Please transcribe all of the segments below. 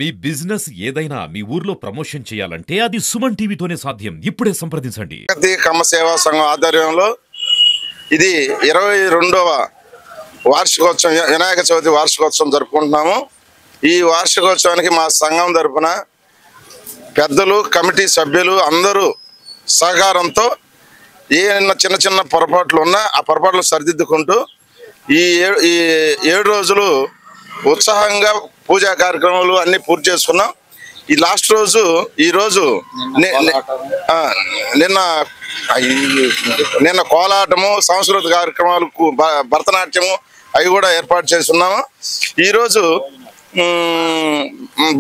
మీ business ఏదైనా మీ ఊర్లో promotion చేయాలంటే అది సుమన్ టీవీతోనే సాధ్యం. ఇప్పుడే సంప్రదించండి. కమ్మ సేవా సంఘం ఆధ్వర్యంలో ఇది 22వ వార్షికోత్సవం, వినాయక చవితి వార్షికోత్సవం జరుపుకుంటున్నాము. ఈ వార్షికోత్సవానికి మా సంఘం తరపున పెద్దలు, కమిటీ సభ్యులు అందరూ సహకారంతో చిన్న చిన్న పొరపాట్లు ఉన్నా ఆ పొరపాట్లు సరిదిద్దుకుంటూ ఈ 7 రోజులు ఉత్సాహంగా పూజా కార్యక్రమాలు అన్ని పూర్తి చేసుకున్నాం. ఈ లాస్ట్ రోజు ఈరోజు నిన్న కోలాటము, సాంస్కృతిక కార్యక్రమాలు, భరతనాట్యము అవి కూడా ఏర్పాటు చేస్తున్నాము. ఈరోజు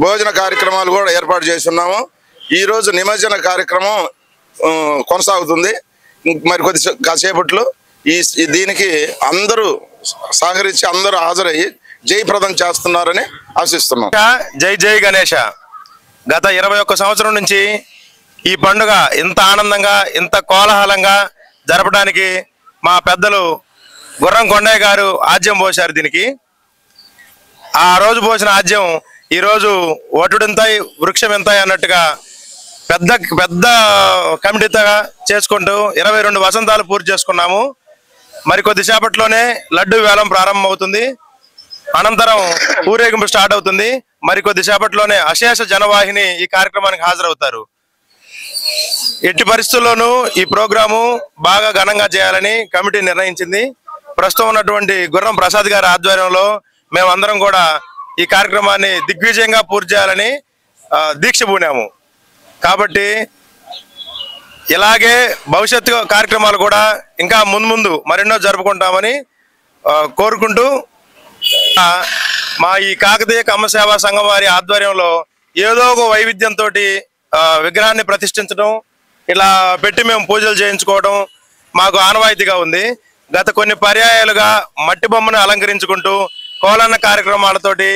భోజన కార్యక్రమాలు కూడా ఏర్పాటు చేస్తున్నాము. ఈరోజు నిమజ్జన కార్యక్రమం కొనసాగుతుంది. మరి కాసేపట్లో దీనికి అందరూ సహకరించి అందరూ హాజరయ్యి జయప్రదం చేస్తున్నారని ఆశిస్తున్నాం. జై జై గణేష. గత 21 సంవత్సరం నుంచి ఈ పండుగ ఇంత ఆనందంగా, ఇంత కోలాహలంగా జరపడానికి మా పెద్దలు గుర్రం కొండయ్య గారు ఆజ్యం పోశారు. దీనికి ఆ రోజు పోసిన ఆజ్యం ఈరోజు వటుడింతాయి వృక్షం ఎంతాయి అన్నట్టుగా పెద్ద పెద్ద కమిటీతో చేసుకుంటూ 22 వసంతాలు పూర్తి చేసుకున్నాము. మరి కొద్దిసేపట్లోనే లడ్డు వేలం ప్రారంభం అవుతుంది. అనంతరం ఊరేగింపు స్టార్ట్ అవుతుంది. మరి కొద్దిసేపట్లోనే అశేష జనవాహిని ఈ కార్యక్రమానికి హాజరవుతారు. ఎట్టి పరిస్థితుల్లోనూ ఈ ప్రోగ్రాము బాగా ఘనంగా చేయాలని కమిటీ నిర్ణయించింది. ప్రస్తుతం ఉన్నటువంటి గుర్రం ప్రసాద్ గారి ఆధ్వర్యంలో మేమందరం కూడా ఈ కార్యక్రమాన్ని దిగ్విజయంగా పూర్తి చేయాలని దీక్ష పూనాము. కాబట్టి ఇలాగే భవిష్యత్తు కార్యక్రమాలు కూడా ఇంకా ముందు మరెన్నో జరుపుకుంటామని కోరుకుంటూ మా ఈ కాకతీయ కమ్మ సేవా సంఘం వారి ఆధ్వర్యంలో ఏదో ఒక వైవిధ్యంతో విగ్రహాన్ని ప్రతిష్ఠించడం, ఇలా పెట్టి మేము పూజలు చేయించుకోవడం మాకు ఆనవాయితీగా ఉంది. గత కొన్ని పర్యాయాలుగా మట్టి బొమ్మను అలంకరించుకుంటూ కోలన్న కార్యక్రమాలతోటి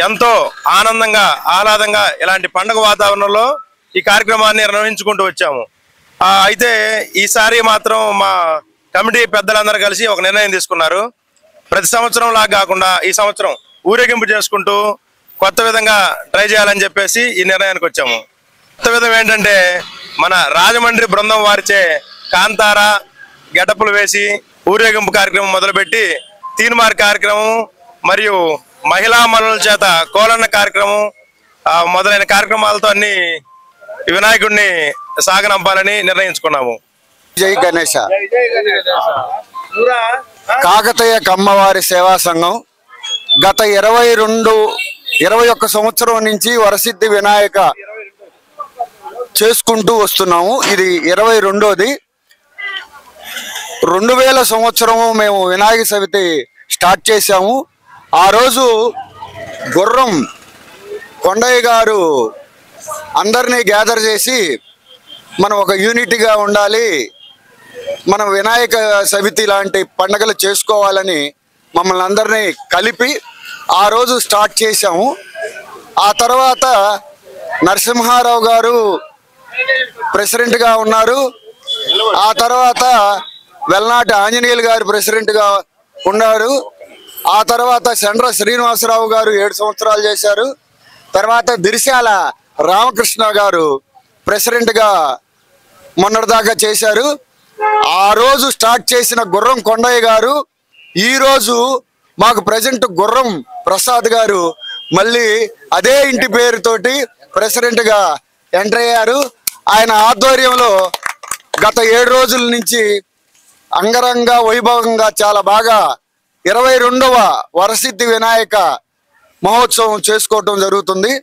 ఎంతో ఆనందంగా, ఆహ్లాదంగా ఇలాంటి పండుగ వాతావరణంలో ఈ కార్యక్రమాన్ని నిర్వహించుకుంటూ వచ్చాము. అయితే ఈసారి మాత్రం మా కమిటీ పెద్దలందరూ కలిసి ఒక నిర్ణయం తీసుకున్నారు. ప్రతి సంవత్సరం లాగా కాకుండా ఈ సంవత్సరం ఊరేగింపు చేసుకుంటూ కొత్త విధంగా ట్రై చేయాలని చెప్పేసి ఈ నిర్ణయానికి వచ్చాము. కొత్త విధం ఏంటంటే మన రాజమండ్రి బృందం వారిచే కాంతార గెటప్పులు వేసి ఊరేగింపు కార్యక్రమం మొదలుపెట్టి తీన్మార్ కార్యక్రమం మరియు మహిళా మనుల చేత కోలన్న కార్యక్రమం మొదలైన కార్యక్రమాలతో అన్ని వినాయకుడిని సాగనంపాలని నిర్ణయించుకున్నాము. జై గణేష. కాకతీయ కమ్మవారి సేవా సంఘం గత 21 సంవత్సరం నుంచి వరసిద్ధి వినాయక చేసుకుంటూ వస్తున్నాము. ఇది 22ది. 2000 సంవత్సరము మేము వినాయక చవితి స్టార్ట్ చేశాము. ఆ రోజు గుర్రం కొండయ్య గారు అందరినీ గ్యాదర్ చేసి మనం ఒక యూనిటీగా ఉండాలి, మనం వినాయక చవితి లాంటి పండుగలు చేసుకోవాలని మమ్మల్ని అందరినీ కలిపి ఆ రోజు స్టార్ట్ చేశాము. ఆ తర్వాత నరసింహారావు గారు ప్రెసిడెంట్గా ఉన్నారు. ఆ తర్వాత వెల్నాటి ఆంజనేయులు గారు ప్రెసిడెంట్గా ఉన్నారు. ఆ తర్వాత చండ్ర శ్రీనివాసరావు గారు 7 సంవత్సరాలు చేశారు. తర్వాత దిరిశాల రామకృష్ణ గారు ప్రెసిడెంట్గా మొన్నటిదాకా చేశారు. ఆ రోజు స్టార్ట్ చేసిన గుర్రం కొండయ్య గారు ఈరోజు మాకు ప్రజెంట్ గుర్రం ప్రసాద్ గారు మళ్ళీ అదే ఇంటి పేరుతోటి ప్రెసిడెంట్గా ఎంటర్ అయ్యారు. ఆయన ఆధ్వర్యంలో గత 7 రోజుల నుంచి అంగరంగ వైభవంగా చాలా బాగా 22వ వరసిద్ధి వినాయక మహోత్సవం చేసుకోవటం జరుగుతుంది.